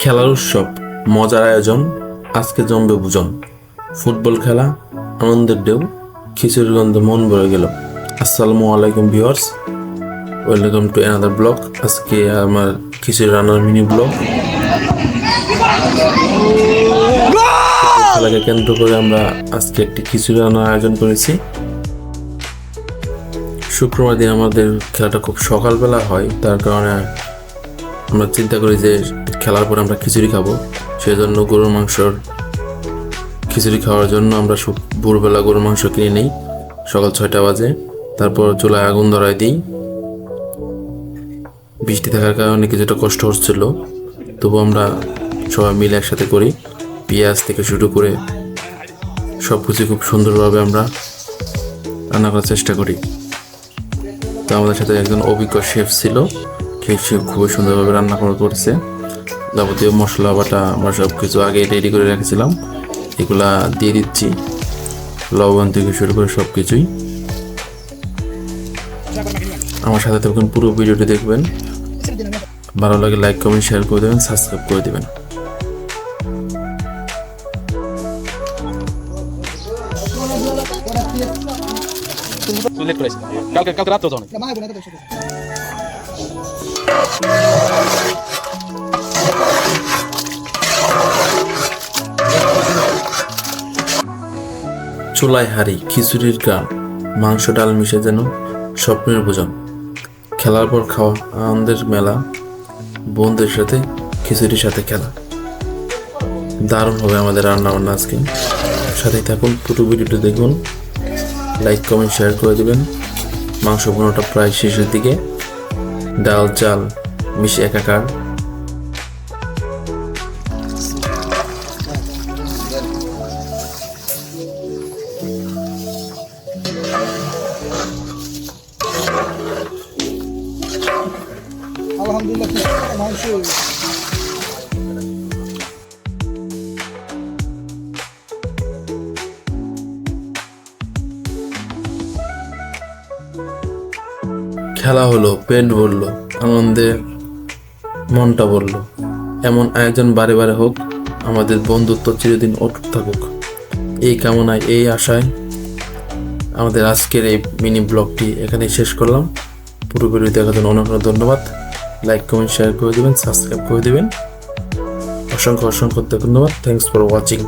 খেলার উৎসব, মজার আয়োজন, আজকে জমবে ভোজন। ফুটবল খেলা, আনন্দের ঢেউ, খিচুড়ির গন্ধে মন ভরে গেল। আসসালামু আলাইকুম viewers, welcome to another blog. আজকে আমার খিচুড়ি রান্নার মিনি ব্লগ। খেলাকে কেন্দ্র করে আমরা আজকে একটি খিচুড়ি রান্নার আয়োজন করেছি। শুক্রবার দিন আমাদের খেলাটা খুব সকালবেলা হয়, তার কারণে আমরা চিন্তা করি যে খেলার পর আমরা খিচুড়ি খাবো। সেই জন্য গরুর মাংসর খিচুড়ি খাওয়ার জন্য আমরা ভোরবেলা গরুর মাংস কিনে নিই সকাল 6টা বাজে। তারপর চুলায় আগুন ধরায় দিই। বৃষ্টি থাকার কারণে কিছুটা কষ্ট হচ্ছিল, তবু আমরা সবাই মিলে একসাথে করি। পেঁয়াজ থেকে শুরু করে সব কিছু খুব সুন্দরভাবে আমরা রান্না করার চেষ্টা করি। তো আমাদের সাথে একজন অভিজ্ঞ শেফ ছিল, সেই শেফ খুবই সুন্দরভাবে রান্না করছে। যাবতীয় মশলা বাটা আমরা সব কিছু আগে রেডি করে রেখেছিলাম, এগুলা দিয়ে দিচ্ছি। লবণ থেকে শুরু করে সব কিছুই। আমার সাথে থাকুন, পুরো ভিডিওটি দেখবেন। ভালো লাগে লাইক কমেন্ট শেয়ার করে দেবেন, সাবস্ক্রাইব করে দেবেন। কালকে রাত্রে যাও চুলায় হাঁড়ি, খিচুড়ির গান, মাংস ডাল মিশে যেন স্বপ্নের ভোজন। খেলার পর খাওয়া, আনন্দের মেলা, বন্ধুদের সাথে খিচুড়ির সাথে খেলা। দারুণ হবে আমাদের রান্না বান্না আজকে। সাথেই থাকুন, পুরো ভিডিওটি দেখুন, লাইক কমেন্ট শেয়ার করে দেবেন। মাংস বোনাটা প্রায় শেষের দিকে, ডাল চাল মিশে একাকার। খেলা হলো, পেট ভরলো, আনন্দে মনটা ভরলো। এমন আয়োজন বারে বারে হোক, আমাদের বন্ধুত্ব চিরদিন অটুট থাকুক। এই কামনায়, এই আশায় আমাদের আজকের এই মিনি ব্লগটি এখানেই শেষ করলাম। পুরো ভিডিও দেখার জন্য অনেক অনেক ধন্যবাদ। লাইক কমেন্ট শেয়ার করে দেবেন, সাবস্ক্রাইব করে দেবেন। অসংখ্য অসংখ্য ধন্যবাদ। Thanks for watching.